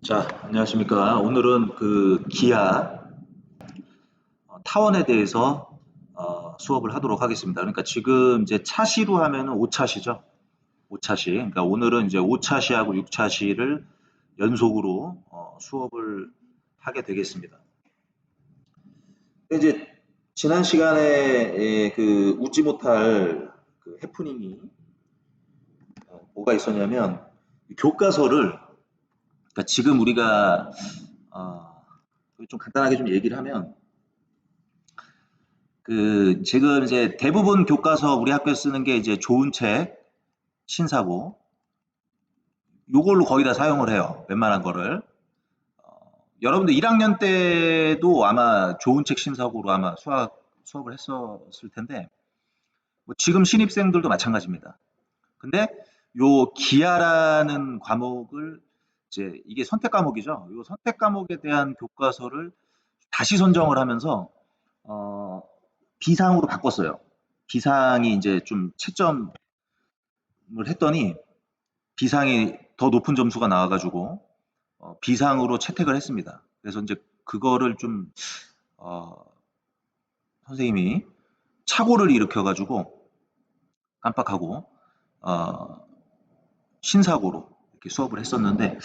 자, 안녕하십니까. 오늘은 그 기아 타원에 대해서 수업을 하도록 하겠습니다. 그러니까 지금 이제 차시로 하면은 5차시죠. 5차시. 그러니까 오늘은 이제 5차시하고 6차시를 연속으로 수업을 하게 되겠습니다. 근데 이제 지난 시간에 그 웃지 못할 그 해프닝이 뭐가 있었냐면 교과서를 그러니까 지금 우리가 어, 좀 간단하게 좀 얘기를 하면 그 지금 이제 대부분 교과서 우리 학교에 쓰는 게 이제 좋은 책 신사고 요걸로 거의 다 사용을 해요. 웬만한 거를. 여러분들 1학년 때도 아마 좋은 책 신사고로 아마 수업을 했었을 텐데 뭐 지금 신입생들도 마찬가지입니다. 근데 요 기하라는 과목을 이제 이게 선택 과목이죠. 요 선택 과목에 대한 교과서를 다시 선정을 하면서 어, 비상으로 바꿨어요. 비상이 이제 좀 채점을 했더니 비상이 더 높은 점수가 나와가지고 비상으로 채택을 했습니다. 그래서 이제 그거를 좀 어, 선생님이 착오를 일으켜가지고 깜빡하고 어, 신사고로 이렇게 수업을 했었는데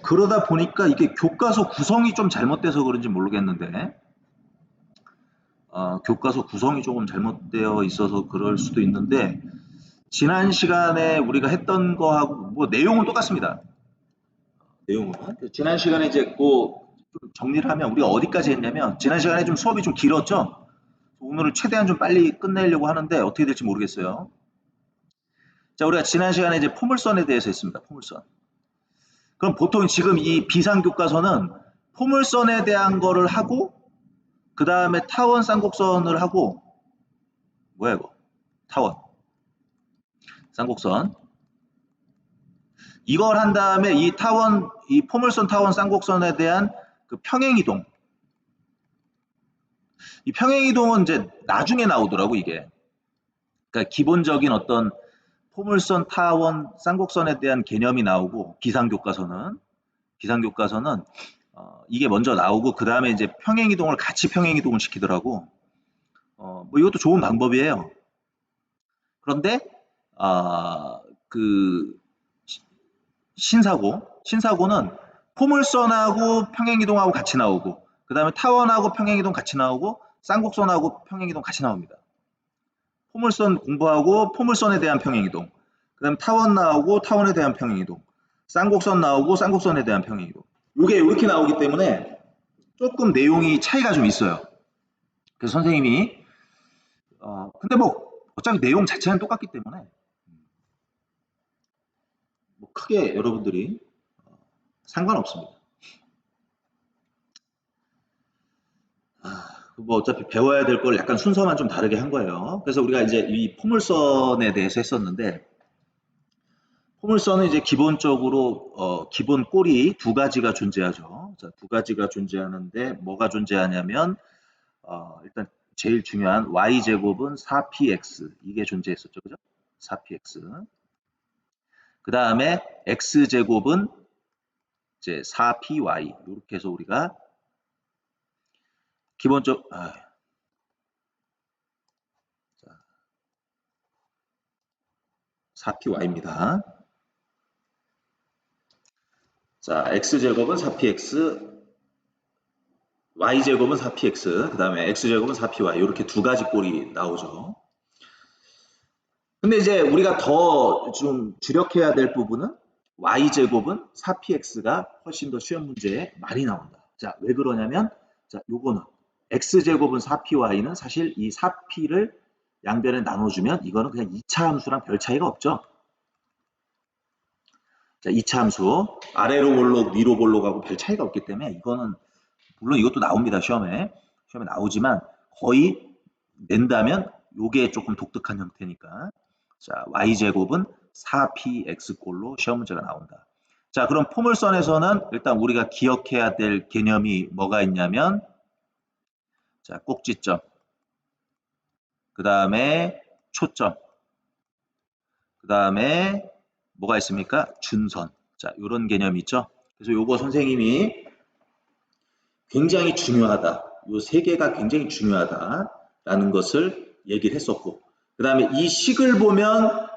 그러다 보니까 이게 교과서 구성이 좀 잘못돼서 그런지 모르겠는데 교과서 구성이 조금 잘못되어 있어서 그럴 수도 있는데 지난 시간에 우리가 했던 거하고 뭐 내용은 똑같습니다. 내용은 지난 시간에 이제 좀 정리를 하면 우리가 어디까지 했냐면 지난 시간에 좀 수업이 좀 길었죠. 오늘은 최대한 좀 빨리 끝내려고 하는데 어떻게 될지 모르겠어요. 자, 우리가 지난 시간에 이제 포물선에 대해서 했습니다. 포물선. 그럼 보통 지금 이 비상교과서는 포물선에 대한 거를 하고 그 다음에 타원 쌍곡선을 하고 뭐야 이거? 타원 쌍곡선 이걸 한 다음에 이 포물선 타원 쌍곡선에 대한 그 평행이동 이 평행이동은 이제 나중에 나오더라고 이게. 그러니까 기본적인 어떤 포물선, 타원, 쌍곡선에 대한 개념이 나오고 비상교과서는 이게 먼저 나오고 그 다음에 이제 평행이동을 같이 평행이동을 시키더라고. 뭐 이것도 좋은 방법이에요. 그런데 그 신사고는 포물선하고 평행이동하고 같이 나오고 그 다음에 타원하고 평행이동 같이 나오고 쌍곡선하고 평행이동 같이 나옵니다. 포물선 공부하고 포물선에 대한 평행이동 그 다음에 타원 나오고 타원에 대한 평행이동 쌍곡선 나오고 쌍곡선에 대한 평행이동 이게 이렇게 나오기 때문에 조금 내용이 차이가 좀 있어요. 그래서 선생님이 근데 뭐 어차피 내용 자체는 똑같기 때문에 뭐 크게 여러분들이 상관없습니다. 뭐 어차피 배워야 될 걸 약간 순서만 좀 다르게 한 거예요. 그래서 우리가 이제 이 포물선에 대해서 했었는데 포물선은 이제 기본적으로 기본 꼴이 두 가지가 존재하죠. 자, 두 가지가 존재하는데 뭐가 존재하냐면 일단 제일 중요한 y제곱은 4px 이게 존재했었죠. 그죠? 4px. 그 다음에 x제곱은 이제 4py 이렇게 해서 우리가 기본적 4py입니다. 자, x제곱은 4px, y제곱은 4px, 그 다음에 x제곱은 4py 이렇게 두 가지 꼴이 나오죠. 근데 이제 우리가 더 좀 주력해야 될 부분은 y제곱은 4px가 훨씬 더 쉬운 문제에 많이 나온다. 자, 왜 그러냐면 자, 요거는 x제곱은 4py는 사실 이 4p를 양변에 나눠주면 이거는 그냥 2차 함수랑 별 차이가 없죠. 자, 2차 함수 아래로 볼록 위로 볼록하고 별 차이가 없기 때문에 이거는 물론 이것도 나옵니다. 시험에 나오지만 거의 낸다면 요게 조금 독특한 형태니까 자 y제곱은 4px꼴로 시험 문제가 나온다. 자 그럼 포물선에서는 일단 우리가 기억해야 될 개념이 뭐가 있냐면 자 꼭지점 그 다음에 초점 그 다음에 뭐가 있습니까? 준선 자 이런 개념이 있죠. 그래서 요거 선생님이 굉장히 중요하다. 요 세 개가 굉장히 중요하다라는 것을 얘기를 했었고, 그 다음에 이 식을 보면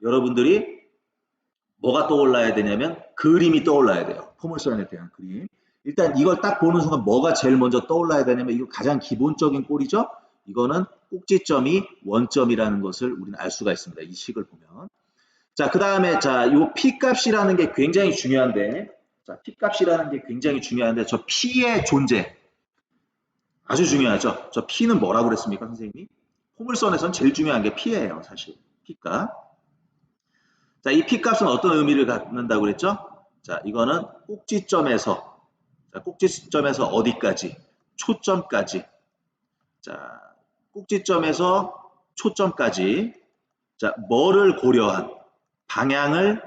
여러분들이 뭐가 떠올라야 되냐면 그림이 떠올라야 돼요. 포물선에 대한 그림. 일단 이걸 딱 보는 순간 뭐가 제일 먼저 떠올라야 되냐면 이거 가장 기본적인 꼴이죠. 이거는 꼭지점이 원점이라는 것을 우리는 알 수가 있습니다. 이 식을 보면. 자, 그 다음에 자, 요 P값이라는 게 굉장히 중요한데, 자, P값이라는 게 굉장히 중요한데, 저 P의 존재 아주 중요하죠. 저 P는 뭐라고 그랬습니까, 선생님이? 포물선에선 제일 중요한 게 P예요, 사실. P값. 자, 이 P값은 어떤 의미를 갖는다고 그랬죠? 자, 이거는 꼭지점에서, 자, 꼭지점에서 어디까지? 초점까지. 자, 꼭지점에서 초점까지. 자, 뭐를 고려한? 방향을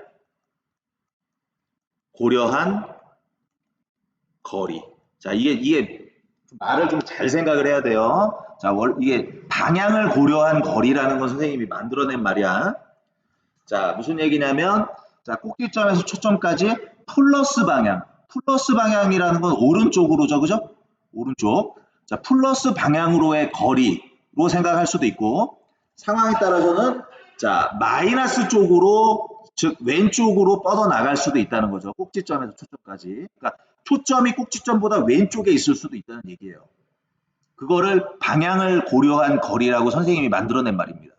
고려한 거리. 자, 이게 말을 좀 잘 생각을 해야 돼요. 자, 이게 방향을 고려한 거리라는 건 선생님이 만들어낸 말이야. 자, 무슨 얘기냐면, 자, 꼭지점에서 초점까지 플러스 방향. 플러스 방향이라는 건 오른쪽으로죠, 그죠? 오른쪽. 자, 플러스 방향으로의 거리로 생각할 수도 있고, 상황에 따라서는, 자, 마이너스 쪽으로, 즉, 왼쪽으로 뻗어나갈 수도 있다는 거죠. 꼭지점에서 초점까지. 그러니까, 초점이 꼭지점보다 왼쪽에 있을 수도 있다는 얘기예요. 그거를 방향을 고려한 거리라고 선생님이 만들어낸 말입니다.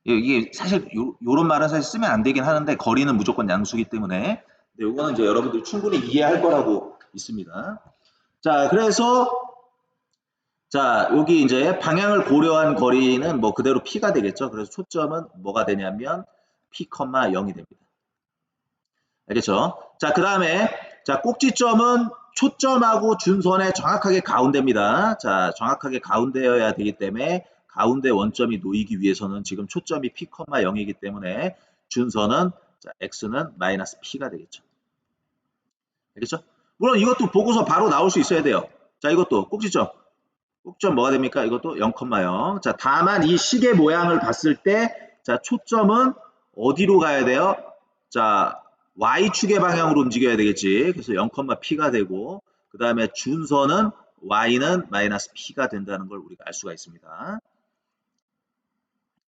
이게 사실 요런 말은 사실 쓰면 안 되긴 하는데 거리는 무조건 양수기 때문에 요거는 이제 여러분들이 충분히 이해할 거라고 있습니다. 자, 그래서 자, 여기 이제 방향을 고려한 거리는 뭐 그대로 P가 되겠죠. 그래서 초점은 뭐가 되냐면 P, 0이 됩니다. 알겠죠? 자, 그 다음에 자, 꼭지점은 초점하고 준선의 정확하게 가운데입니다. 자, 정확하게 가운데여야 되기 때문에 가운데 원점이 놓이기 위해서는 지금 초점이 P, 0이기 때문에 준선은 자, X는 마이너스 P가 되겠죠. 알겠죠? 물론 이것도 보고서 바로 나올 수 있어야 돼요. 자, 이것도 꼭지점. 꼭지점 뭐가 됩니까? 이것도 0,0. 자, 다만 이 식의 모양을 봤을 때 자, 초점은 어디로 가야 돼요? 자, Y축의 방향으로 움직여야 되겠지. 그래서 0,P가 되고 그 다음에 준선은 Y는 마이너스 P가 된다는 걸 우리가 알 수가 있습니다.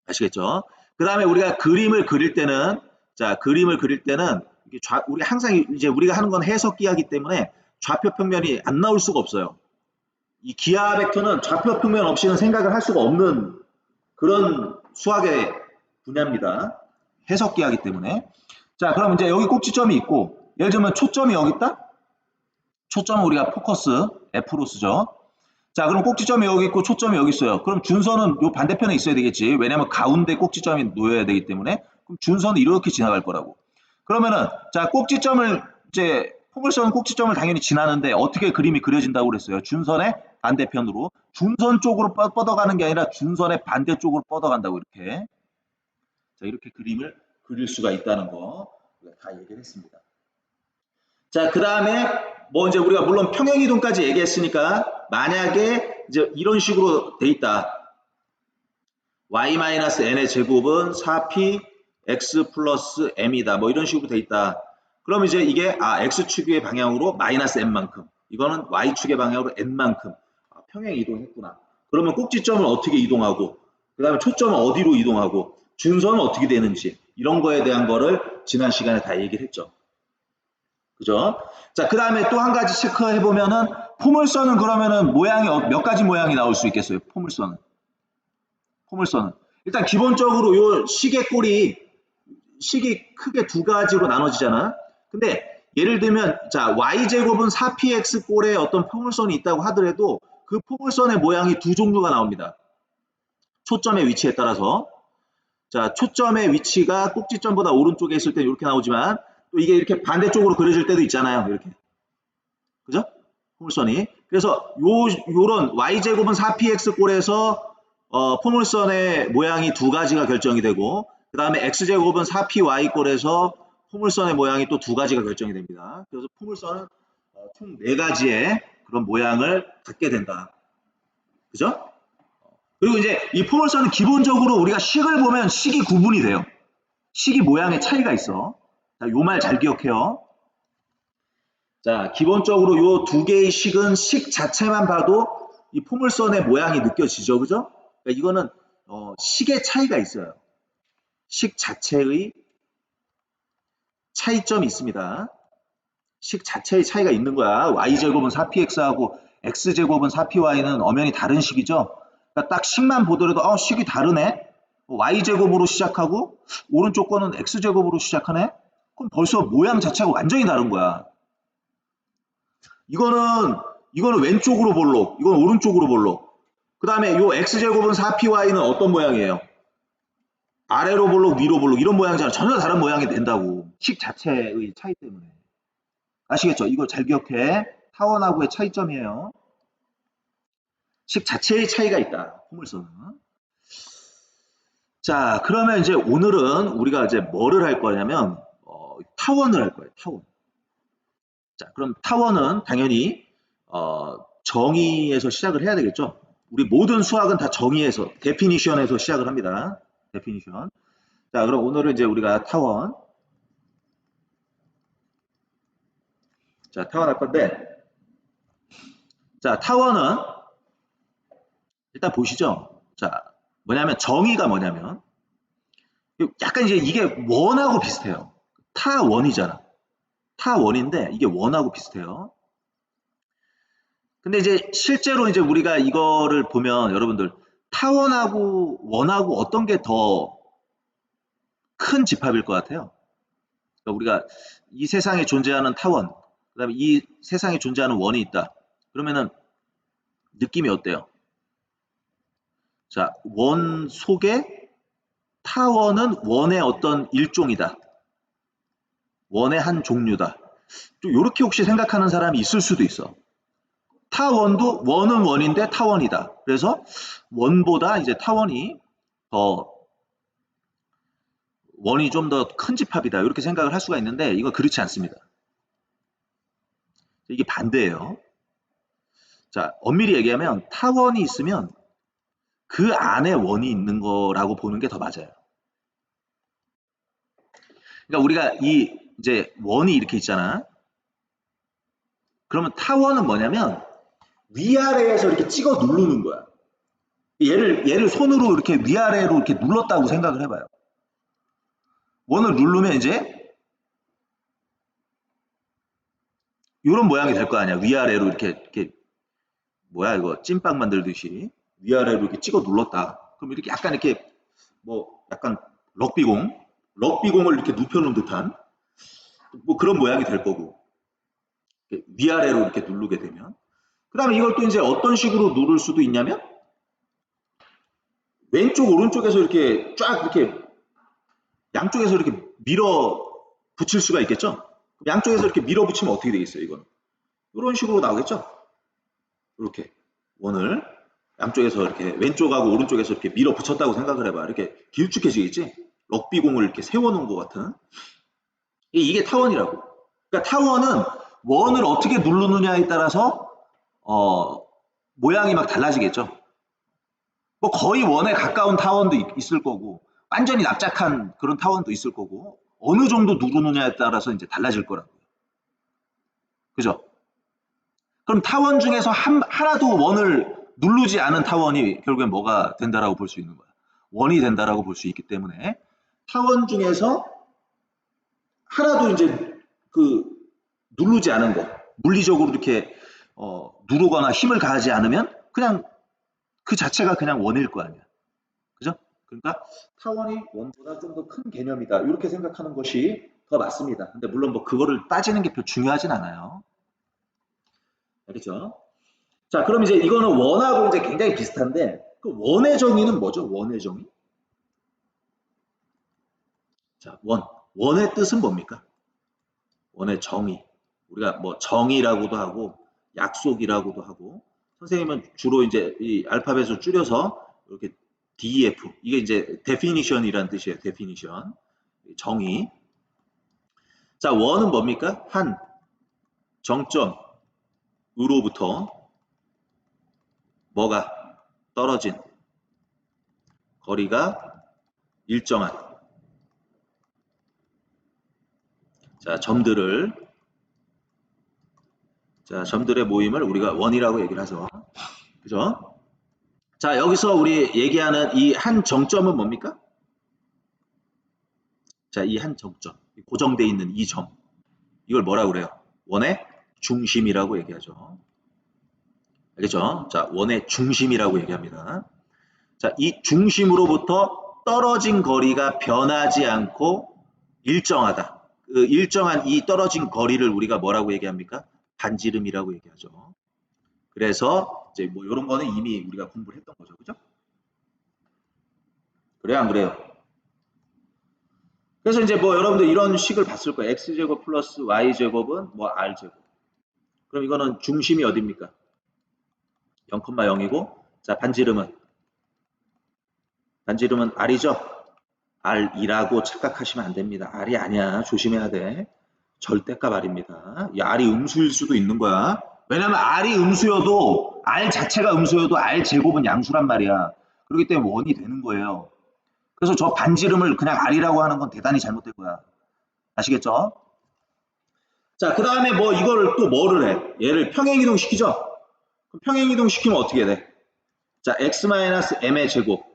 아시겠죠? 그 다음에 우리가 그림을 그릴 때는 자, 그림을 그릴 때는 우리 항상 이제 우리가 하는 건 해석기하기 때문에 좌표 평면이 안 나올 수가 없어요. 이 기하 벡터는 좌표 평면 없이는 생각을 할 수가 없는 그런 수학의 분야입니다. 해석기하기 때문에. 자, 그럼 이제 여기 꼭지점이 있고, 예를 들면 초점이 여기 있다? 초점은 우리가 포커스, F로 쓰죠. 자, 그럼 꼭지점이 여기 있고 초점이 여기 있어요. 그럼 준선은 요 반대편에 있어야 되겠지. 왜냐면 가운데 꼭지점이 놓여야 되기 때문에. 그럼 준선은 이렇게 지나갈 거라고. 그러면은, 자, 꼭지점을, 이제, 포물선은 꼭지점을 당연히 지나는데 어떻게 그림이 그려진다고 그랬어요? 준선의 반대편으로. 준선 쪽으로 뻗어가는 게 아니라 준선의 반대쪽으로 뻗어간다고 이렇게. 자, 이렇게 그림을 그릴 수가 있다는 거 다 얘기를 했습니다. 자, 그 다음에 뭐 이제 우리가 물론 평행이동까지 얘기했으니까 만약에 이제 이런 식으로 돼 있다. y-n의 제곱은 4p x 플러스 m이다. 뭐 이런 식으로 돼 있다. 그럼 이제 이게 x축의 방향으로 마이너스 n만큼, 이거는 y축의 방향으로 n만큼 평행 이동했구나. 그러면 꼭지점을 어떻게 이동하고, 그 다음에 초점은 어디로 이동하고, 준선은 어떻게 되는지 이런 거에 대한 거를 지난 시간에 다 얘기를 했죠. 그죠? 자, 그 다음에 또 한 가지 체크해 보면은 포물선은 그러면은 모양이 몇 가지 모양이 나올 수 있겠어요? 포물선은. 일단 기본적으로 요 식의 꼴이 식이 크게 두 가지로 나눠지잖아. 근데 예를 들면 자, y제곱은 4px 꼴에 어떤 포물선이 있다고 하더라도 그 포물선의 모양이 두 종류가 나옵니다. 초점의 위치에 따라서. 자, 초점의 위치가 꼭지점보다 오른쪽에 있을 때 이렇게 나오지만 또 이게 이렇게 반대쪽으로 그려질 때도 있잖아요. 이렇게. 그죠? 포물선이. 그래서 요런 y제곱은 4px 꼴에서 포물선의 모양이 두 가지가 결정이 되고 그 다음에 x제곱은 4py 꼴에서 포물선의 모양이 또 두 가지가 결정이 됩니다. 그래서 포물선은 총 네 가지의 그런 모양을 갖게 된다. 그죠? 그리고 이제 이 포물선은 기본적으로 우리가 식을 보면 식이 구분이 돼요. 식이 모양의 차이가 있어. 자, 요 말 잘 기억해요. 자, 기본적으로 요 두 개의 식은 식 자체만 봐도 이 포물선의 모양이 느껴지죠, 그죠? 그러니까 이거는 식의 차이가 있어요. 식 자체의 차이점이 있습니다. 식 자체의 차이가 있는 거야. y제곱은 4px하고 x제곱은 4py는 엄연히 다른 식이죠. 그러니까 딱 식만 보더라도 식이 다르네. y제곱으로 시작하고 오른쪽 거는 x제곱으로 시작하네. 그럼 벌써 모양 자체가 완전히 다른 거야. 이거는 왼쪽으로 볼록, 이건 오른쪽으로 볼록. 그 다음에 요 x제곱은 4py는 어떤 모양이에요? 아래로 볼록, 위로 볼록 이런 모양이잖아. 전혀 다른 모양이 된다고. 식 자체의 차이 때문에. 아시겠죠? 이거 잘 기억해. 타원하고의 차이점이에요. 식 자체의 차이가 있다. 포물선은. 자, 그러면 이제 오늘은 우리가 이제 뭐를 할 거냐면 타원을 할 거예요. 타원. 자, 그럼 타원은 당연히 정의에서 시작을 해야 되겠죠. 우리 모든 수학은 다 정의에서, 데피니션에서 시작을 합니다. 데피니션. 자, 그럼 오늘은 이제 우리가 타원. 자, 타원 할 건데, 자, 타원은 일단 보시죠. 자, 뭐냐면 정의가 뭐냐면 약간 이제 이게 원하고 비슷해요. 타원이잖아. 타원인데 이게 원하고 비슷해요. 근데 이제 실제로 이제 우리가 이거를 보면 여러분들 타원하고 원하고 어떤 게 더 큰 집합일 것 같아요. 그러니까 우리가 이 세상에 존재하는 타원, 그다음에 이 세상에 존재하는 원이 있다. 그러면은 느낌이 어때요? 자, 원 속에 타원은 원의 어떤 일종이다. 원의 한 종류다. 좀 이렇게 혹시 생각하는 사람이 있을 수도 있어. 타원도 원은 원인데 타원이다. 그래서 원보다 이제 타원이 더 원이 좀 더 큰 집합이다. 이렇게 생각을 할 수가 있는데 이거 그렇지 않습니다. 이게 반대예요. 자, 엄밀히 얘기하면 타원이 있으면 그 안에 원이 있는 거라고 보는 게 더 맞아요. 그러니까 우리가 이 이제 원이 이렇게 있잖아. 그러면 타원은 뭐냐면 위아래에서 이렇게 찍어 누르는 거야. 얘를 손으로 이렇게 위아래로 이렇게 눌렀다고 생각을 해봐요. 원을 누르면 이제 이런 모양이 될 거 아니야. 위아래로 이렇게 뭐야 이거 찐빵 만들듯이 위아래로 이렇게 찍어 눌렀다. 그럼 이렇게 약간 이렇게 뭐 약간 럭비공을 이렇게 눕혀놓은 듯한 뭐 그런 모양이 될 거고 위아래로 이렇게 누르게 되면 그 다음에 이걸 또 이제 어떤 식으로 누를 수도 있냐면 왼쪽 오른쪽에서 이렇게 쫙 이렇게 양쪽에서 이렇게 밀어 붙일 수가 있겠죠. 양쪽에서 이렇게 밀어 붙이면 어떻게 되겠어요 이건 이런 식으로 나오겠죠. 이렇게 원을 양쪽에서 이렇게 왼쪽하고 오른쪽에서 이렇게 밀어 붙였다고 생각을 해봐. 이렇게 길쭉해지겠지. 럭비공을 이렇게 세워놓은 것 같은 이게 타원이라고. 그러니까 타원은 원을 어떻게 누르느냐에 따라서 모양이 막 달라지겠죠. 뭐 거의 원에 가까운 타원도 있을 거고 완전히 납작한 그런 타원도 있을 거고 어느 정도 누르느냐에 따라서 이제 달라질 거라고요. 그죠? 그럼 타원 중에서 하나도 원을 누르지 않은 타원이 결국엔 뭐가 된다라고 볼 수 있는 거야. 원이 된다라고 볼 수 있기 때문에 타원 중에서 하나도 이제 그 누르지 않은 거, 물리적으로 이렇게 누르거나 힘을 가하지 않으면 그냥 그 자체가 그냥 원일 거 아니야. 그죠? 그러니까 타원이 원보다 좀 더 큰 개념이다. 이렇게 생각하는 것이 더 맞습니다. 근데 물론 뭐 그거를 따지는 게 별 중요하진 않아요. 알겠죠? 자, 그럼 이제 이거는 원하고 이제 굉장히 비슷한데 그 원의 정의는 뭐죠? 원의 정의? 자, 원의 뜻은 뭡니까? 원의 정의. 우리가 뭐 정의라고도 하고 약속이라고도 하고 선생님은 주로 이제 이 알파벳을 줄여서 이렇게 DEF 이게 이제 definition이란 뜻이에요. definition. 정의. 자, 원은 뭡니까? 한 정점으로부터 뭐가 떨어진 거리가 일정한 자, 점들의 모임을 우리가 원이라고 얘기를 하죠. 그죠? 자, 여기서 우리 얘기하는 이 한 정점은 뭡니까? 자, 이 한 정점, 고정되어 있는 이 점, 이걸 뭐라고 그래요? 원의 중심이라고 얘기하죠. 알겠죠? 자, 원의 중심이라고 얘기합니다. 자, 이 중심으로부터 떨어진 거리가 변하지 않고 일정하다. 그 일정한 이 떨어진 거리를 우리가 뭐라고 얘기합니까? 반지름이라고 얘기하죠. 그래서 이제 뭐 이런 거는 이미 우리가 공부를 했던 거죠. 그죠? 그래요, 안 그래요? 그래서 이제 뭐 여러분들 이런 식을 봤을 거예요. x제곱 플러스 y제곱은 뭐 r제곱. 그럼 이거는 중심이 어딥니까? 0,0이고, 자, 반지름은 r이죠? r이라고 착각하시면 안 됩니다. r이 아니야. 조심해야 돼. 절대값 r입니다. 이 r이 음수일 수도 있는 거야. 왜냐면 r이 음수여도 r 자체가 음수여도 r 제곱은 양수란 말이야. 그렇기 때문에 원이 되는 거예요. 그래서 저 반지름을 그냥 r이라고 하는 건 대단히 잘못된 거야. 아시겠죠? 자, 그 다음에 뭐 이거를 또 뭐를 해? 얘를 평행이동 시키죠? 그럼 평행이동 시키면 어떻게 돼? 자, x-m의 제곱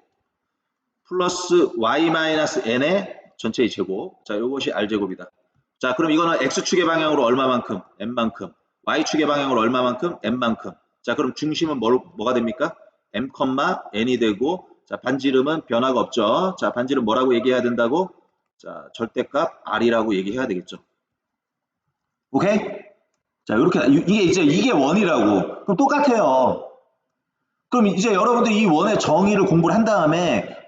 플러스 y-n의 전체의 제곱. 자, 이것이 r제곱이다. 자, 그럼 이거는 x축의 방향으로 얼마만큼? n만큼. y축의 방향으로 얼마만큼? n만큼. 자, 그럼 중심은 뭐가 됩니까? m, n이 되고, 자, 반지름은 변화가 없죠. 자, 반지름 뭐라고 얘기해야 된다고? 자, 절대값 r이라고 얘기해야 되겠죠. 오케이? 자, 이렇게 이게 원이라고. 그럼 똑같아요. 그럼 이제 여러분들 이 원의 정의를 공부를 한 다음에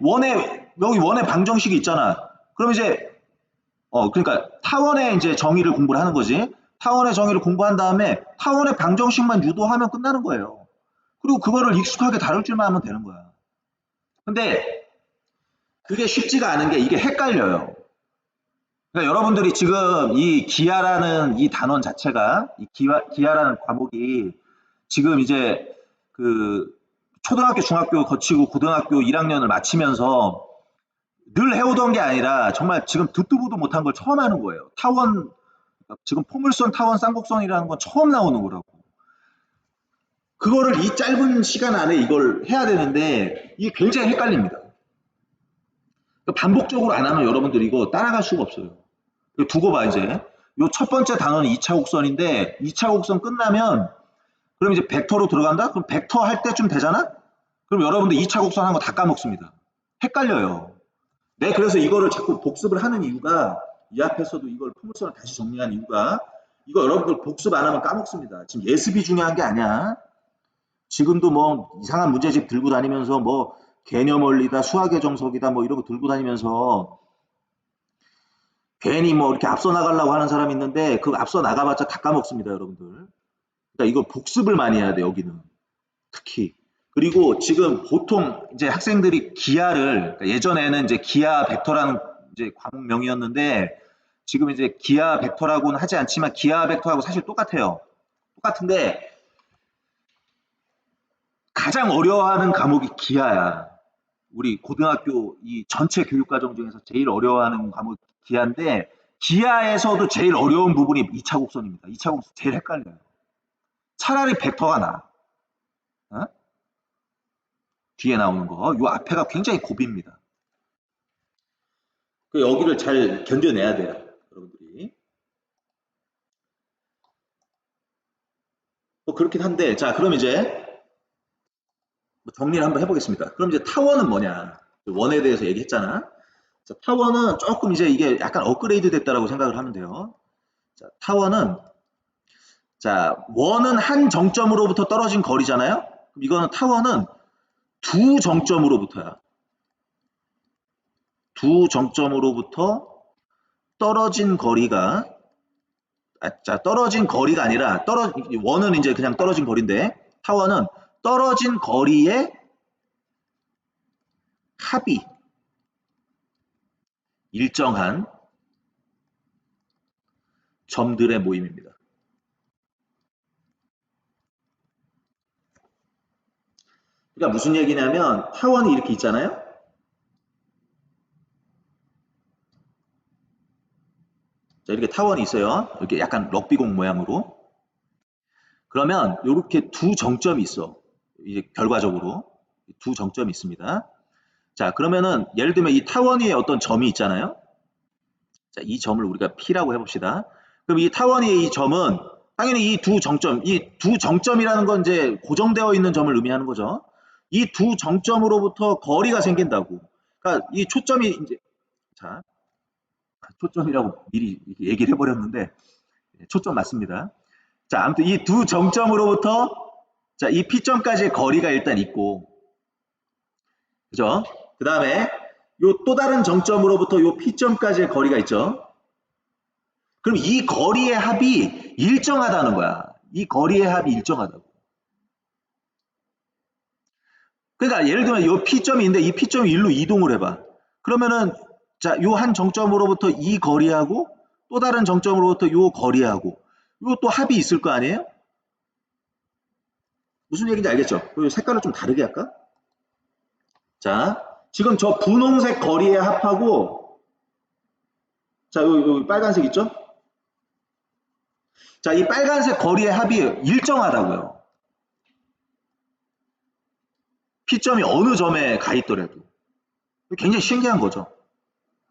여기 원의 방정식이 있잖아. 그럼 이제 그러니까 타원의 이제 정의를 공부를 하는 거지. 타원의 정의를 공부한 다음에 타원의 방정식만 유도하면 끝나는 거예요. 그리고 그거를 익숙하게 다룰 줄만 하면 되는 거야. 근데 그게 쉽지가 않은 게 이게 헷갈려요. 그러니까 여러분들이 지금 이 기하라는 이 단원 자체가 이 기하라는 과목이 지금 이제 그 초등학교, 중학교 거치고 고등학교 1학년을 마치면서 늘 해오던 게 아니라 정말 지금 듣도 보도 못한 걸 처음 하는 거예요. 타원, 지금 포물선, 타원, 쌍곡선이라는 건 처음 나오는 거라고. 그거를 이 짧은 시간 안에 이걸 해야 되는데 이게 굉장히 헷갈립니다. 반복적으로 안 하면 여러분들 이거 따라갈 수가 없어요. 두고 봐 이제. 요 첫 번째 단원은 2차 곡선인데 2차 곡선 끝나면 그럼 이제 벡터로 들어간다? 그럼 벡터 할 때쯤 되잖아? 그럼 여러분들 2차 곡선 한 거 다 까먹습니다. 헷갈려요. 네, 그래서 이거를 자꾸 복습을 하는 이유가 이 앞에서도 이걸 포물선을 다시 정리한 이유가 이거 여러분들 복습 안 하면 까먹습니다. 지금 예습이 중요한 게 아니야. 지금도 뭐 이상한 문제집 들고 다니면서 뭐 개념 원리다, 수학의 정석이다 뭐 이런 거 들고 다니면서 괜히 뭐 이렇게 앞서 나가려고 하는 사람이 있는데 그 앞서 나가봤자 다 까먹습니다, 여러분들. 그러니까 이거 복습을 많이 해야 돼, 여기는. 특히. 그리고 지금 보통 이제 학생들이 기하를 그러니까 예전에는 이제 기하 벡터라는 이제 과목명이었는데 지금 이제 기하 벡터라고는 하지 않지만 기하 벡터하고 사실 똑같아요. 똑같은데 가장 어려워하는 과목이 기하야. 우리 고등학교 이 전체 교육과정 중에서 제일 어려워하는 과목이 기하인데 기하에서도 제일 어려운 부분이 2차 곡선입니다. 2차 곡선 제일 헷갈려요. 차라리 벡터가 나아. 어? 뒤에 나오는 거. 요 앞에가 굉장히 고비입니다. 그 여기를 잘 견뎌내야 돼요. 여러분들이. 뭐 그렇긴 한데 자 그럼 이제 뭐 정리를 한번 해보겠습니다. 그럼 이제 타원은 뭐냐? 원에 대해서 얘기했잖아. 자, 타원은 조금 이제 이게 약간 업그레이드 됐다라고 생각을 하면 돼요. 자, 타원은 자 원은 한 정점으로부터 떨어진 거리잖아요. 이거는 타원은 두 정점으로부터야. 두 정점으로부터 떨어진 거리가 자 떨어진 거리가 아니라 원은 이제 그냥 떨어진 거리인데 타원은 떨어진 거리의 합이 일정한 점들의 모임입니다. 그러니까 무슨 얘기냐면 타원이 이렇게 있잖아요. 자, 이렇게 타원이 있어요. 이렇게 약간 럭비공 모양으로. 그러면 이렇게 두 정점이 있어. 이제 결과적으로 두 정점이 있습니다. 자, 그러면은 예를 들면 이 타원 위에 어떤 점이 있잖아요. 자, 이 점을 우리가 P라고 해봅시다. 그럼 이 타원 위에 이 점은 당연히 이 두 정점이라는 건 이제 고정되어 있는 점을 의미하는 거죠. 이 두 정점으로부터 거리가 생긴다고. 그러니까 이 초점이 이제 자, 초점이라고 미리 이렇게 얘기를 해버렸는데 초점 맞습니다. 자, 아무튼 이 두 정점으로부터 자, 이 P점까지의 거리가 일단 있고, 그죠? 그 다음에 요 또 다른 정점으로부터 요 P점까지의 거리가 있죠. 그럼 이 거리의 합이 일정하다는 거야. 이 거리의 합이 일정하다고. 그러니까 예를 들면 요 P점이 있는데 이 P점이 일로 이동을 해봐. 그러면은 자, 요 한 정점으로부터 이 거리하고 또 다른 정점으로부터 요 거리하고 요 또 합이 있을 거 아니에요? 무슨 얘기인지 알겠죠? 요 색깔을 좀 다르게 할까? 자, 지금 저 분홍색 거리의 합하고 자, 요 빨간색 있죠? 자, 이 빨간색 거리의 합이 일정하다고요. P점이 어느 점에 가 있더라도. 굉장히 신기한 거죠.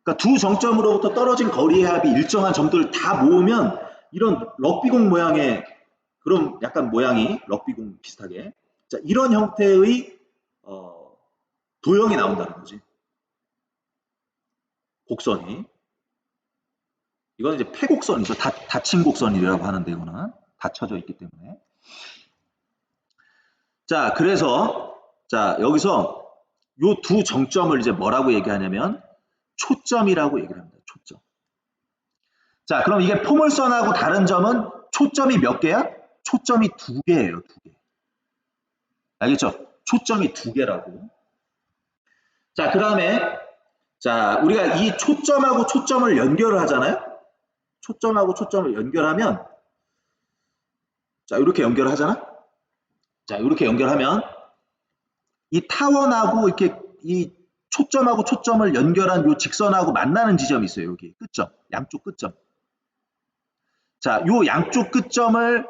그러니까 두 정점으로부터 떨어진 거리의 합이 일정한 점들을 다 모으면 이런 럭비공 모양의 그런 약간 모양이 럭비공 비슷하게 자, 이런 형태의 도형이 나온다는 거지. 곡선이. 이건 이제 폐곡선이죠. 닫힌 곡선이라고 하는데 이거는 닫혀져 있기 때문에. 자, 그래서 자, 여기서 요 두 정점을 이제 뭐라고 얘기하냐면 초점이라고 얘기를 합니다. 초점. 자, 그럼 이게 포물선하고 다른 점은 초점이 몇 개야? 초점이 두 개예요. 두 개. 알겠죠? 초점이 두 개라고. 자, 그 다음에 자, 우리가 이 초점하고 초점을 연결을 하잖아요. 초점하고 초점을 연결하면 자, 이렇게 연결하잖아. 자, 이렇게 연결하면 이 타원하고 이렇게 이 초점하고 초점을 연결한 요 직선하고 만나는 지점이 있어요. 여기 끝점, 양쪽 끝점. 자, 요 양쪽 끝점을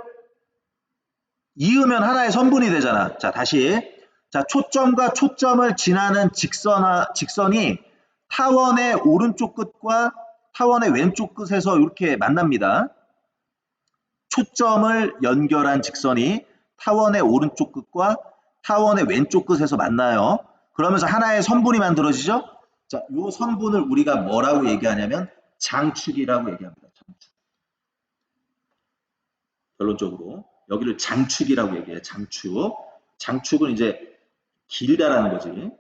이으면 하나의 선분이 되잖아. 자, 다시. 자, 초점과 초점을 지나는 직선이 타원의 오른쪽 끝과 타원의 왼쪽 끝에서 이렇게 만납니다. 초점을 연결한 직선이 타원의 오른쪽 끝과 타원의 왼쪽 끝에서 만나요. 그러면서 하나의 선분이 만들어지죠. 자, 이 선분을 우리가 뭐라고 얘기하냐면 장축이라고 얘기합니다. 장축. 결론적으로 여기를 장축이라고 얘기해요. 장축. 장축은 이제 길다라는 거지.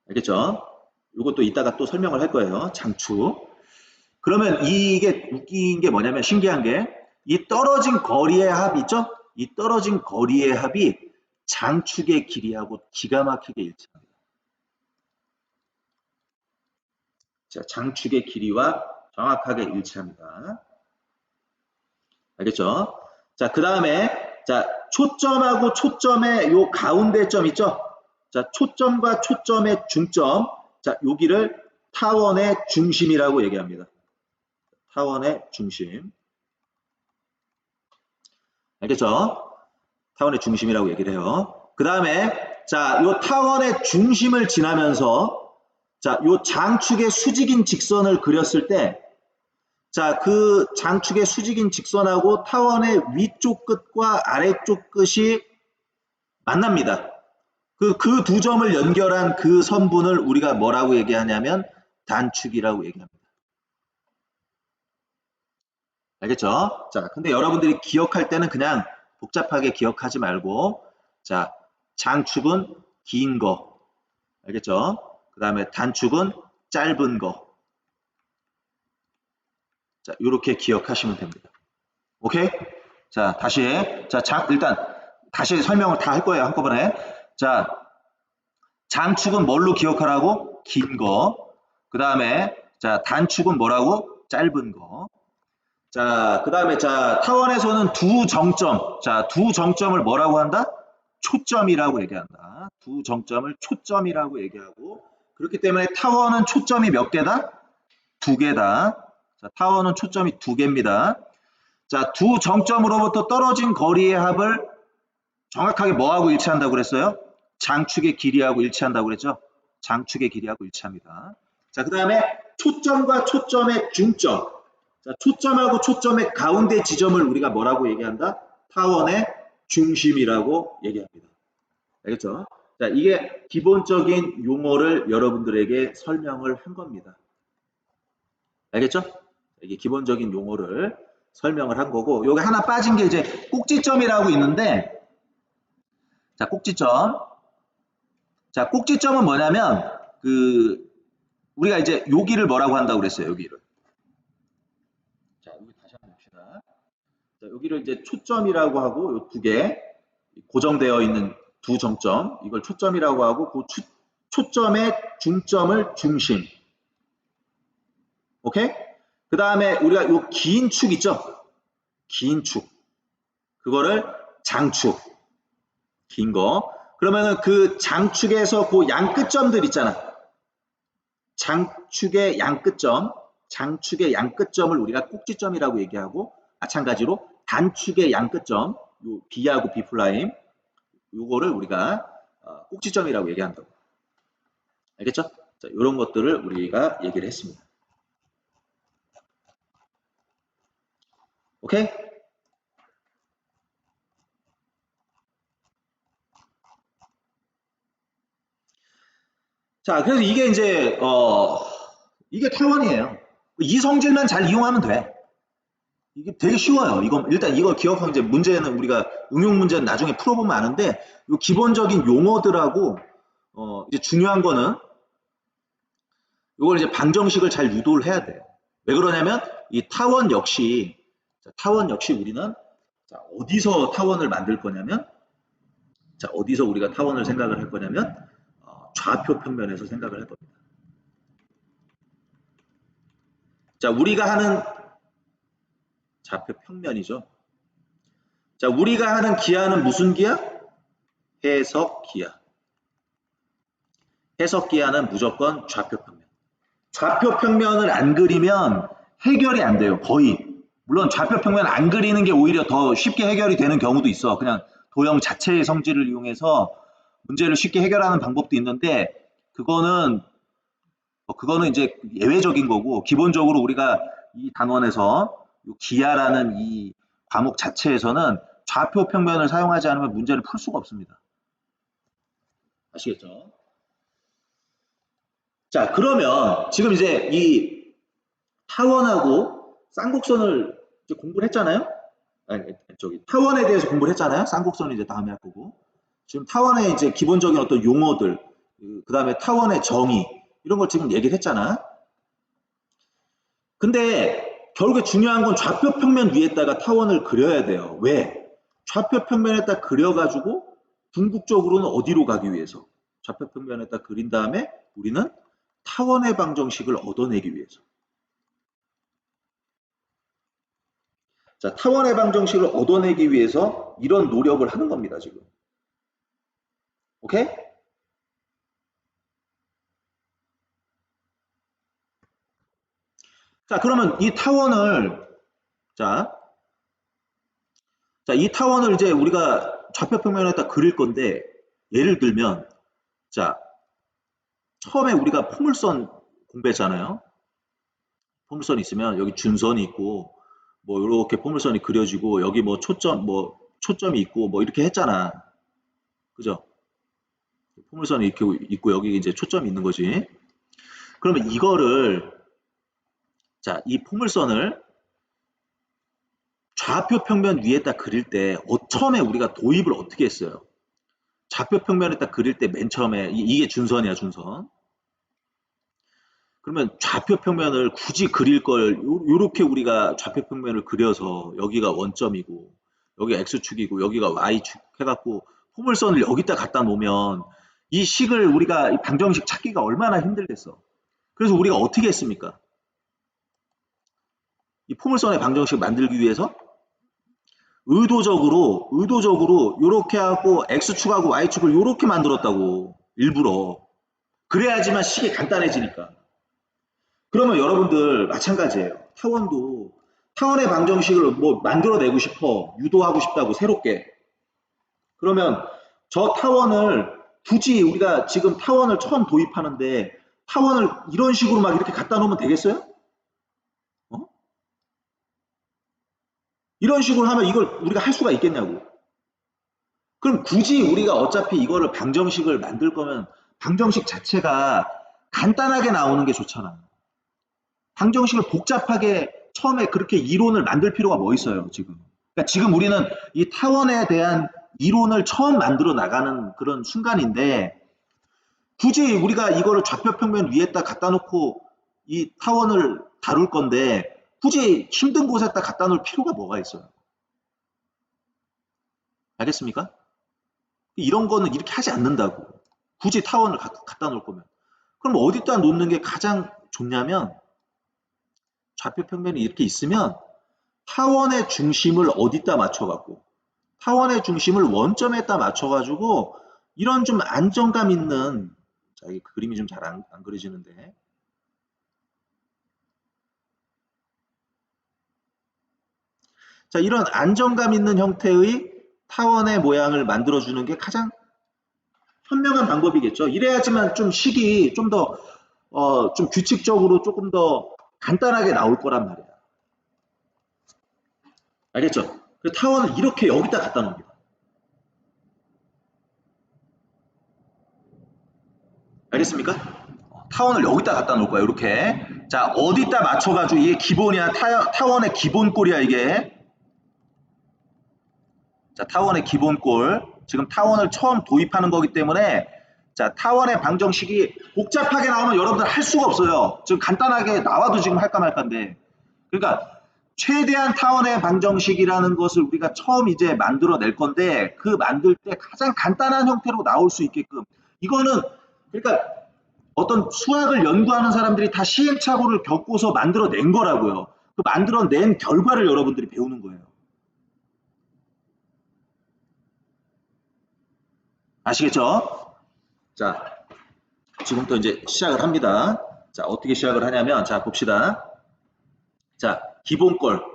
알겠죠? 이것도 이따가 또 설명을 할 거예요. 장축. 그러면 이게 웃긴 게 뭐냐면 신기한 게 이 떨어진 거리의 합 있죠? 이 떨어진 거리의 합이 장축의 길이하고 기가 막히게 일치합니다. 자, 장축의 길이와 정확하게 일치합니다. 알겠죠? 자, 그 다음에 자, 초점하고 초점의 요 가운데 점 있죠? 자, 초점과 초점의 중점. 자, 여기를 타원의 중심이라고 얘기합니다. 타원의 중심. 알겠죠? 타원의 중심이라고 얘기를 해요. 그 다음에 자, 요 타원의 중심을 지나면서 자, 요 장축의 수직인 직선을 그렸을 때 자, 그 장축의 수직인 직선하고 타원의 위쪽 끝과 아래쪽 끝이 만납니다. 그 두 점을 연결한 그 선분을 우리가 뭐라고 얘기하냐면 단축이라고 얘기합니다. 알겠죠? 자, 근데 여러분들이 기억할 때는 그냥 복잡하게 기억하지 말고 자, 장축은 긴 거. 알겠죠? 그 다음에 단축은 짧은 거. 자, 이렇게 기억하시면 됩니다. 오케이? 자, 다시. 자, 일단 다시 설명을 다 할 거예요. 한꺼번에. 자, 장축은 뭘로 기억하라고? 긴 거. 그 다음에 자, 단축은 뭐라고? 짧은 거. 자, 그 다음에 자, 타원에서는 두 정점. 자, 두 정점을 뭐라고 한다? 초점이라고 얘기한다. 두 정점을 초점이라고 얘기하고 그렇기 때문에 타원은 초점이 몇 개다? 두 개다. 자, 타원은 초점이 두 개입니다. 자, 두 정점으로부터 떨어진 거리의 합을 정확하게 뭐하고 일치한다고 그랬어요? 장축의 길이하고 일치한다고 그랬죠? 장축의 길이하고 일치합니다. 자, 그 다음에 초점과 초점의 중점. 자, 초점하고 초점의 가운데 지점을 우리가 뭐라고 얘기한다? 타원의 중심이라고 얘기합니다. 알겠죠? 자, 이게 기본적인 용어를 여러분들에게 설명을 한 겁니다. 알겠죠? 이게 기본적인 용어를 설명을 한 거고, 여기 하나 빠진 게 이제 꼭지점이라고 있는데, 자, 꼭지점. 자, 꼭지점은 뭐냐면, 우리가 이제 여기를 뭐라고 한다고 그랬어요, 여기를. 자, 여기 다시 한번 봅시다. 자, 여기를 이제 초점이라고 하고, 요 두 개, 고정되어 있는 두 정점, 이걸 초점이라고 하고, 그 초점의 중점을 중심. 오케이? 그 다음에 우리가 요 긴 축 있죠? 긴 축. 그거를 장축. 긴 거. 그러면은 그 장축에서 그 양끝점들 있잖아. 장축의 양끝점, 장축의 양끝점을 우리가 꼭지점이라고 얘기하고, 마찬가지로 단축의 양끝점, 요 B하고 B 플라임, 요거를 우리가 꼭지점이라고 얘기한다고. 알겠죠? 자, 이런 것들을 우리가 얘기를 했습니다. 오케이? 자, 그래서 이게 이제 이게 타원이에요. 이 성질만 잘 이용하면 돼. 이게 되게 쉬워요. 일단 이거 기억하면 이제 문제는 우리가 응용 문제는 나중에 풀어보면 아는데, 이 기본적인 용어들하고 이제 중요한 거는 이걸 이제 방정식을 잘 유도를 해야 돼요. 왜 그러냐면 이 타원 역시 우리는 자, 어디서 타원을 만들 거냐면, 자, 어디서 우리가 타원을 생각을 할 거냐면 좌표 평면에서 생각을 할 겁니다. 자, 우리가 하는 좌표 평면이죠. 자, 우리가 하는 기하는 무슨 기하? 해석 기하. 해석 기하는 무조건 좌표 평면. 좌표 평면을 안 그리면 해결이 안 돼요. 거의. 물론 좌표 평면 안 그리는 게 오히려 더 쉽게 해결이 되는 경우도 있어. 그냥 도형 자체의 성질을 이용해서 문제를 쉽게 해결하는 방법도 있는데, 그거는 이제 예외적인 거고, 기본적으로 우리가 이 단원에서 기하라는 이 과목 자체에서는 좌표 평면을 사용하지 않으면 문제를 풀 수가 없습니다. 아시겠죠? 자, 그러면 지금 이제 이 타원하고 쌍곡선을 이제 공부를 했잖아요? 아니, 타원에 대해서 공부를 했잖아요? 쌍곡선은 이제 다음에 할 거고. 지금 타원의 이제 기본적인 어떤 용어들, 그 다음에 타원의 정의, 이런 걸 지금 얘기를 했잖아. 근데 결국에 중요한 건 좌표 평면 위에다가 타원을 그려야 돼요. 왜? 좌표 평면에다 그려가지고 궁극적으로는 어디로 가기 위해서? 좌표 평면에다 그린 다음에 우리는 타원의 방정식을 얻어내기 위해서. 자, 타원의 방정식을 얻어내기 위해서 이런 노력을 하는 겁니다, 지금. 오케이? 자, 그러면 이 타원을, 이 타원을 이제 우리가 좌표 평면에다 그릴 건데, 예를 들면, 자, 처음에 우리가 포물선 공부했잖아요. 포물선이 있으면 여기 준선이 있고, 뭐 이렇게 포물선이 그려지고, 여기 뭐 초점이 있고, 뭐 이렇게 했잖아. 그죠? 포물선이 이렇게 있고, 여기 이제 초점이 있는 거지. 그러면 이거를, 자, 이 포물선을 좌표 평면 위에다 그릴 때 처음에 우리가 도입을 어떻게 했어요? 좌표 평면에다 그릴 때 맨 처음에 이게 준선이야, 준선. 그러면 좌표 평면을 굳이 그릴 걸 요렇게 우리가 좌표 평면을 그려서 여기가 원점이고 여기가 x축이고 여기가 y축 해갖고 포물선을 여기다 갖다 놓으면 이 식을 우리가 이 방정식 찾기가 얼마나 힘들겠어. 그래서 우리가 어떻게 했습니까? 이 포물선의 방정식 만들기 위해서 의도적으로 요렇게 하고 x축하고 y축을 요렇게 만들었다고. 일부러. 그래야지만 식이 간단해지니까. 그러면 여러분들 마찬가지예요. 타원의 방정식을 뭐 만들어내고 싶어. 유도하고 싶다고 새롭게. 그러면 저 타원을 굳이 우리가 지금 타원을 처음 도입하는데 타원을 이런 식으로 막 이렇게 갖다 놓으면 되겠어요? 어? 이런 식으로 하면 이걸 우리가 할 수가 있겠냐고. 그럼 굳이 우리가 어차피 이거를 방정식을 만들 거면 방정식 자체가 간단하게 나오는 게 좋잖아. 방정식을 복잡하게 처음에 그렇게 이론을 만들 필요가 뭐 있어요, 지금. 그러니까 지금 우리는 이 타원에 대한 이론을 처음 만들어 나가는 그런 순간인데 굳이 우리가 이거를 좌표평면 위에다 갖다 놓고 이 타원을 다룰 건데 굳이 힘든 곳에다 갖다 놓을 필요가 뭐가 있어요? 알겠습니까? 이런 거는 이렇게 하지 않는다고. 굳이 타원을 갖다 놓을 거면. 그럼 어디다 놓는 게 가장 좋냐면 좌표평면이 이렇게 있으면 타원의 중심을 어디다 맞춰갖고 타원의 중심을 원점에다 맞춰가지고 이런 좀 안정감 있는 자, 이 그림이 좀 잘 안 그려지는데 자, 이런 안정감 있는 형태의 타원의 모양을 만들어주는 게 가장 현명한 방법이겠죠. 이래야지만 좀 식이 좀 더, 좀 규칙적으로 조금 더 간단하게 나올 거란 말이야. 알겠죠? 그 타원을 이렇게 여기다 갖다 놓습니다. 알겠습니까? 타원을 여기다 갖다 놓을 거야, 이렇게. 자, 어디다 맞춰가지고 이게 기본이야. 타원의 기본꼴이야, 이게. 자, 타원의 기본꼴. 지금 타원을 처음 도입하는 거기 때문에 자, 타원의 방정식이 복잡하게 나오면 여러분들 할 수가 없어요. 지금 간단하게 나와도 지금 할까 말까인데. 그러니까 최대한 타원의 방정식이라는 것을 우리가 처음 이제 만들어낼 건데 그 만들 때 가장 간단한 형태로 나올 수 있게끔 이거는 그러니까 어떤 수학을 연구하는 사람들이 다 시행착오를 겪고서 만들어낸 거라고요. 그 만들어낸 결과를 여러분들이 배우는 거예요. 아시겠죠? 자, 지금부터 이제 시작을 합니다. 자, 어떻게 시작을 하냐면, 자, 봅시다. 자, 기본꼴.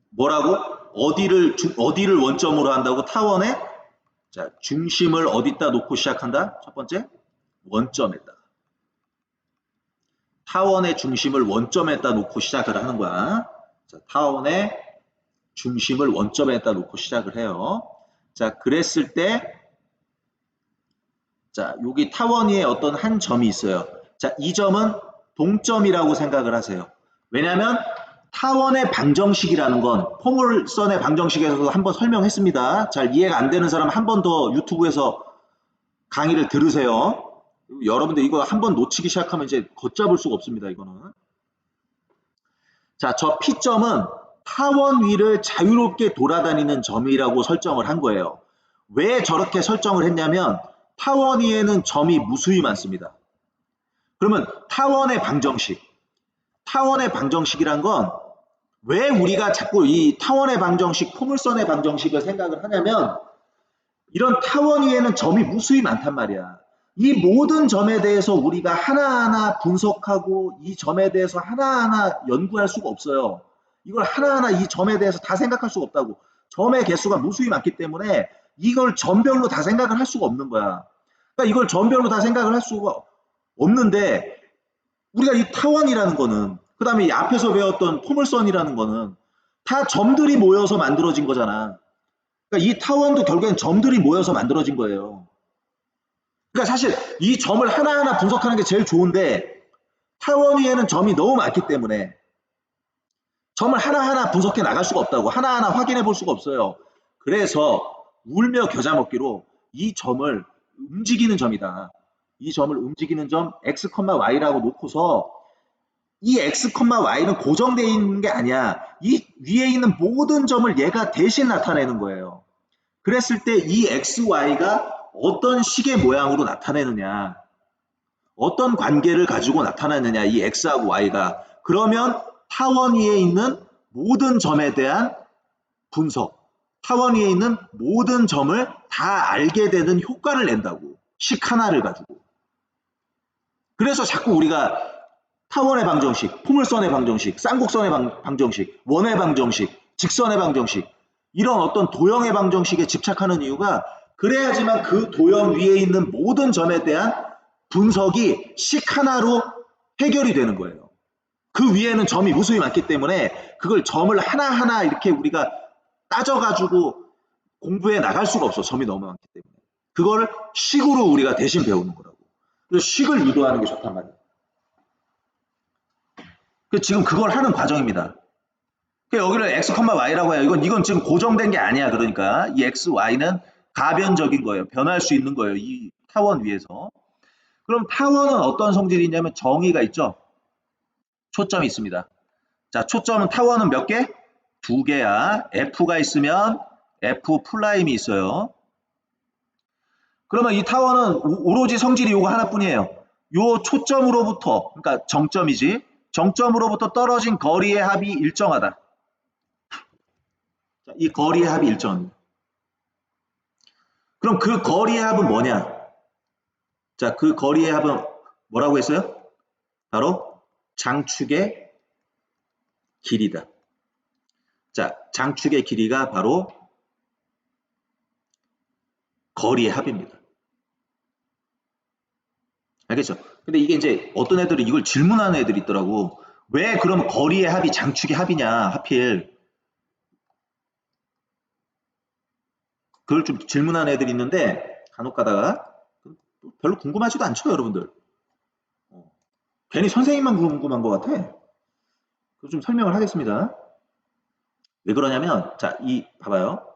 뭐라고? 어디를 원점으로 한다고? 타원의 자, 중심을 어디다 놓고 시작한다? 첫 번째, 원점에다. 타원의 중심을 원점에다 놓고 시작을 하는 거야. 자, 타원의 중심을 원점에다 놓고 시작을 해요. 자, 그랬을 때 자, 여기 타원 위에 어떤 한 점이 있어요. 자, 이 점은 동점이라고 생각을 하세요. 왜냐하면 타원의 방정식이라는 건 포물선의 방정식에서도 한번 설명했습니다. 잘 이해가 안 되는 사람 한 번 더 유튜브에서 강의를 들으세요. 여러분들 이거 한 번 놓치기 시작하면 이제 걷잡을 수가 없습니다. 이거는. 자, 저 P점은 타원 위를 자유롭게 돌아다니는 점이라고 설정을 한 거예요. 왜 저렇게 설정을 했냐면 타원 위에는 점이 무수히 많습니다. 그러면 타원의 방정식이란 건 왜 우리가 자꾸 이 타원의 방정식, 포물선의 방정식을 생각을 하냐면 이런 타원 위에는 점이 무수히 많단 말이야. 이 모든 점에 대해서 우리가 하나하나 분석하고 이 점에 대해서 하나하나 연구할 수가 없어요. 이걸 하나하나 이 점에 대해서 다 생각할 수가 없다고. 점의 개수가 무수히 많기 때문에 이걸 점별로 다 생각을 할 수가 없는 거야. 그러니까 이걸 점별로 다 생각을 할 수가 없는데 우리가 이 타원이라는 거는 그 다음에 이 앞에서 배웠던 포물선이라는 거는 다 점들이 모여서 만들어진 거잖아. 그러니까 이 타원도 결국엔 점들이 모여서 만들어진 거예요. 그러니까 사실 이 점을 하나하나 분석하는 게 제일 좋은데 타원 위에는 점이 너무 많기 때문에 점을 하나하나 분석해 나갈 수가 없다고. 하나하나 확인해 볼 수가 없어요. 그래서 울며 겨자 먹기로 이 점을 움직이는 점이다. 이 점을 움직이는 점 x, y라고 놓고서 이 x, y는 고정되어 있는 게 아니야. 이 위에 있는 모든 점을 얘가 대신 나타내는 거예요. 그랬을 때 이 x, y가 어떤 식의 모양으로 나타내느냐, 어떤 관계를 가지고 나타나느냐, 이 x하고 y가. 그러면 타원 위에 있는 모든 점에 대한 분석, 타원 위에 있는 모든 점을 다 알게 되는 효과를 낸다고. 식 하나를 가지고. 그래서 자꾸 우리가 타원의 방정식, 포물선의 방정식, 쌍곡선의 방정식, 원의 방정식, 직선의 방정식, 이런 어떤 도형의 방정식에 집착하는 이유가 그래야지만 그 도형 위에 있는 모든 점에 대한 분석이 식 하나로 해결이 되는 거예요. 그 위에는 점이 무수히 많기 때문에 그걸 점을 하나하나 이렇게 우리가 따져가지고 공부해 나갈 수가 없어. 점이 너무 많기 때문에. 그걸 식으로 우리가 대신 배우는 거라고. 그래서 식을 유도하는 게 좋단 말이에요. 지금 그걸 하는 과정입니다. 여기를 x, y라고 해요. 이건 지금 고정된 게 아니야. 그러니까 이 x, y는 가변적인 거예요. 변할 수 있는 거예요. 이 타원 위에서. 그럼 타원은 어떤 성질이 있냐면 정의가 있죠. 초점이 있습니다. 자, 초점은 타원은 몇 개? 2개야. F가 있으면 F 프라임이 있어요. 그러면 이 타원은 오로지 성질이 요거 하나뿐이에요. 요 초점으로부터, 그러니까 정점이지. 정점으로부터 떨어진 거리의 합이 일정하다. 자, 이 거리의 합이 일정합니다. 그럼 그 거리의 합은 뭐냐? 자, 그 거리의 합은 뭐라고 했어요? 바로 장축의 길이다. 자, 장축의 길이가 바로 거리의 합입니다. 알겠죠? 근데 이게 이제 어떤 애들이 이걸 질문하는 애들이 있더라고. 왜 그럼 거리의 합이 장축의 합이냐, 하필. 그걸 좀 질문하는 애들이 있는데 간혹 가다가 별로 궁금하지도 않죠, 여러분들. 괜히 선생님만 궁금한 것 같아. 그걸 좀 설명을 하겠습니다. 왜 그러냐면, 자, 봐봐요.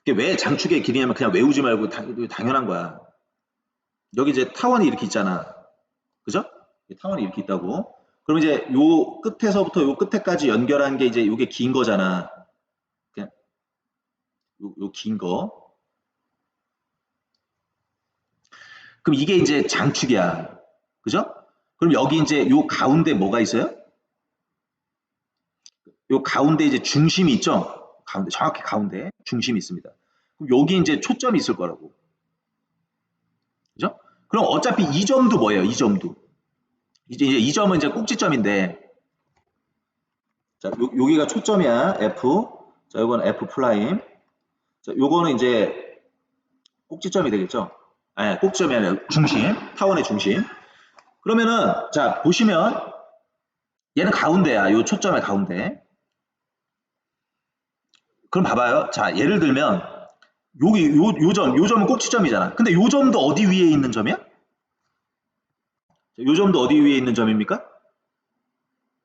이게 왜 장축의 길이냐면 그냥 외우지 말고 당연한 거야. 여기 이제 타원이 이렇게 있잖아. 그죠? 타원이 이렇게 있다고. 그럼 이제 요 끝에서부터 요 끝에까지 연결한 게 이제 요게 긴 거잖아. 그냥 요 긴 거. 그럼 이게 이제 장축이야. 그죠? 그럼 여기 이제 요 가운데 뭐가 있어요? 요 가운데 이제 중심이 있죠? 가운데, 정확히 가운데 중심이 있습니다. 그럼 여기 이제 초점이 있을 거라고. 그죠? 그럼 어차피 이 점도 뭐예요? 이 점도. 이제 이 점은 이제 꼭지점인데, 자, 여기가 초점이야. F. 자, 요건 F 프라임. 자, 요거는 이제 꼭지점이 되겠죠? 아니, 꼭지점이 아니라 중심. 타원의 중심. 그러면은, 자, 보시면, 얘는 가운데야. 요 초점의 가운데. 그럼 봐봐요. 자, 예를 들면, 요 점은 꼭지점이잖아. 근데 요 점도 어디 위에 있는 점이야? 요 점도 어디 위에 있는 점입니까?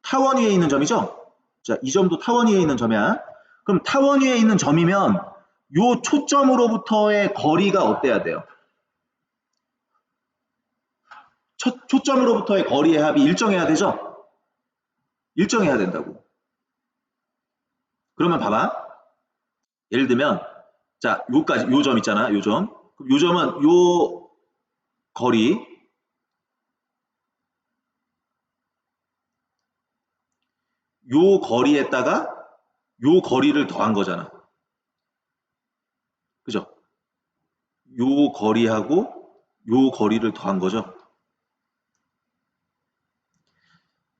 타원 위에 있는 점이죠? 자, 이 점도 타원 위에 있는 점이야. 그럼 타원 위에 있는 점이면 요 초점으로부터의 거리가 어때야 돼요? 초점으로부터의 거리의 합이 일정해야 되죠? 일정해야 된다고. 그러면 봐봐. 예를 들면, 자, 요까지, 요 점 있잖아, 요 점. 그럼 요 점은 요 거리, 요 거리에다가 요 거리를 더한 거잖아. 그죠? 요 거리하고 요 거리를 더한 거죠.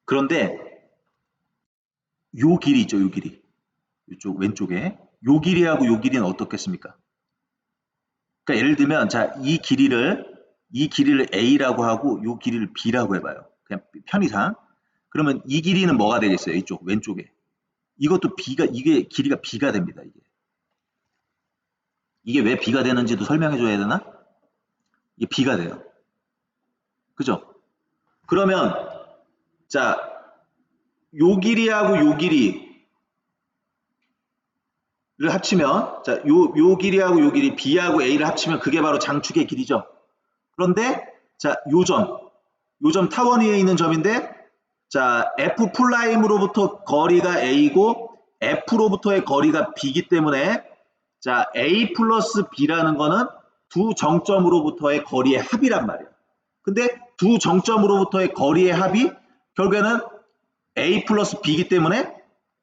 그런데 요 길이 있죠, 요 길이. 이쪽 왼쪽에. 요 길이하고 요 길이는 어떻겠습니까? 그러니까 예를 들면, 자, 이 길이를 A라고 하고 요 길이를 B라고 해봐요. 그냥 편의상. 그러면 이 길이는 뭐가 되겠어요? 이쪽 왼쪽에. 이것도 이게 길이가 B가 됩니다. 이게 왜 B가 되는지도 설명해 줘야 되나? 이게 B가 돼요. 그죠? 그러면 자, 요 길이하고 요 길이를 합치면, 자, 요 길이하고 요 길이 B하고 A를 합치면 그게 바로 장축의 길이죠. 그런데 자, 요 점 타원 위에 있는 점인데, 자, F 프라임으로부터 거리가 A고 F로부터의 거리가 B이기 때문에, 자, A 플러스 B라는 거는 두 정점으로부터의 거리의 합이란 말이에요. 근데 두 정점으로부터의 거리의 합이 결국에는 A 플러스 B이기 때문에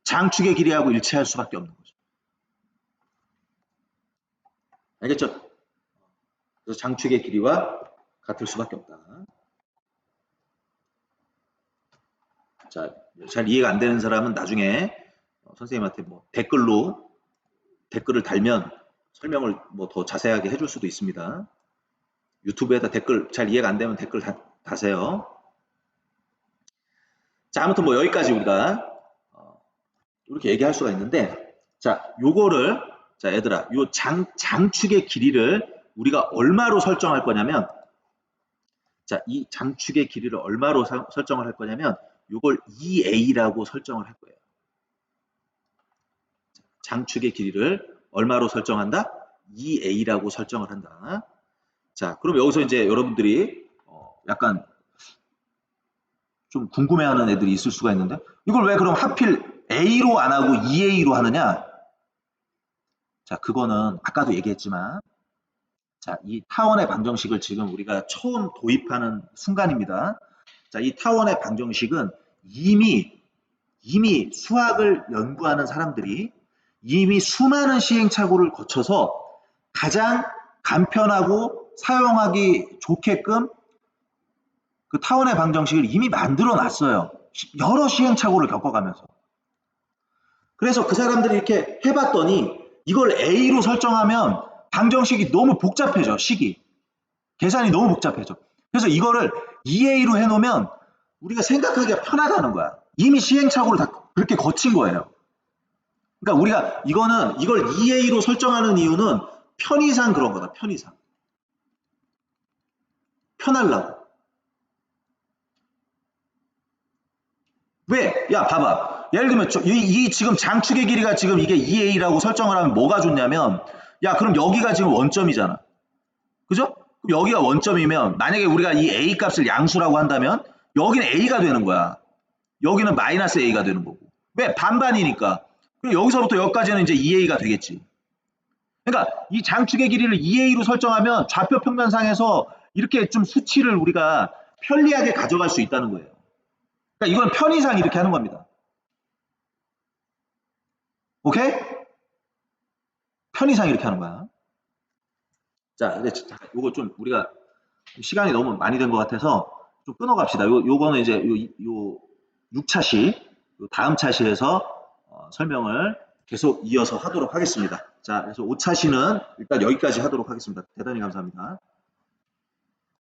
장축의 길이하고 일치할 수밖에 없는 거죠. 알겠죠? 그래서 장축의 길이와 같을 수밖에 없다. 자, 잘 이해가 안 되는 사람은 나중에 선생님한테 뭐 댓글을 달면 설명을 뭐 더 자세하게 해줄 수도 있습니다. 유튜브에다 댓글 잘 이해가 안 되면 댓글 다세요. 자, 아무튼 뭐 여기까지 우리가 이렇게 얘기할 수가 있는데, 자, 요거를 자 얘들아, 요 장축의 길이를 우리가 얼마로 설정할 거냐면, 자, 이 장축의 길이를 얼마로 설정을 할 거냐면 요걸 2a라고 설정을 할 거예요. 장축의 길이를 얼마로 설정한다? 2a라고 설정을 한다. 자, 그럼 여기서 이제 여러분들이 약간 좀 궁금해하는 애들이 있을 수가 있는데, 이걸 왜 그럼 하필 a로 안 하고 2a로 하느냐? 자, 그거는 아까도 얘기했지만, 자, 이 타원의 방정식을 지금 우리가 처음 도입하는 순간입니다. 자, 이 타원의 방정식은 이미 수학을 연구하는 사람들이 이미 수많은 시행착오를 거쳐서 가장 간편하고 사용하기 좋게끔 그 타원의 방정식을 이미 만들어 놨어요. 여러 시행착오를 겪어가면서. 그래서 그 사람들이 이렇게 해봤더니 이걸 A로 설정하면 방정식이 너무 복잡해져, 식이. 계산이 너무 복잡해져. 그래서 이거를 2A로 해놓으면 우리가 생각하기가 편하다는 거야. 이미 시행착오를 다 그렇게 거친 거예요. 그러니까 우리가 이걸 2A로 설정하는 이유는 편의상 그런 거다. 편의상. 편하려고. 왜? 야, 봐봐. 예를 들면 이 지금 장축의 길이가 지금 이게 2A라고 설정을 하면 뭐가 좋냐면, 야, 그럼 여기가 지금 원점이잖아. 그죠? 그럼 여기가 원점이면 만약에 우리가 이 A 값을 양수라고 한다면 여기는 A가 되는 거야. 여기는 마이너스 A가 되는 거고. 왜? 반반이니까. 그럼 여기서부터 여기까지는 이제 2A가 되겠지. 그러니까 이 장축의 길이를 2A로 설정하면 좌표 평면상에서 이렇게 좀 수치를 우리가 편리하게 가져갈 수 있다는 거예요. 그러니까 이건 편의상 이렇게 하는 겁니다. 오케이? 편의상 이렇게 하는 거야. 자, 근데 이거 좀 우리가 시간이 너무 많이 된 것 같아서 좀 끊어갑시다. 요거는 이제 요 6차 시, 요 다음 차시에서 설명을 계속 이어서 하도록 하겠습니다. 자, 그래서 5차 시는 일단 여기까지 하도록 하겠습니다. 대단히 감사합니다.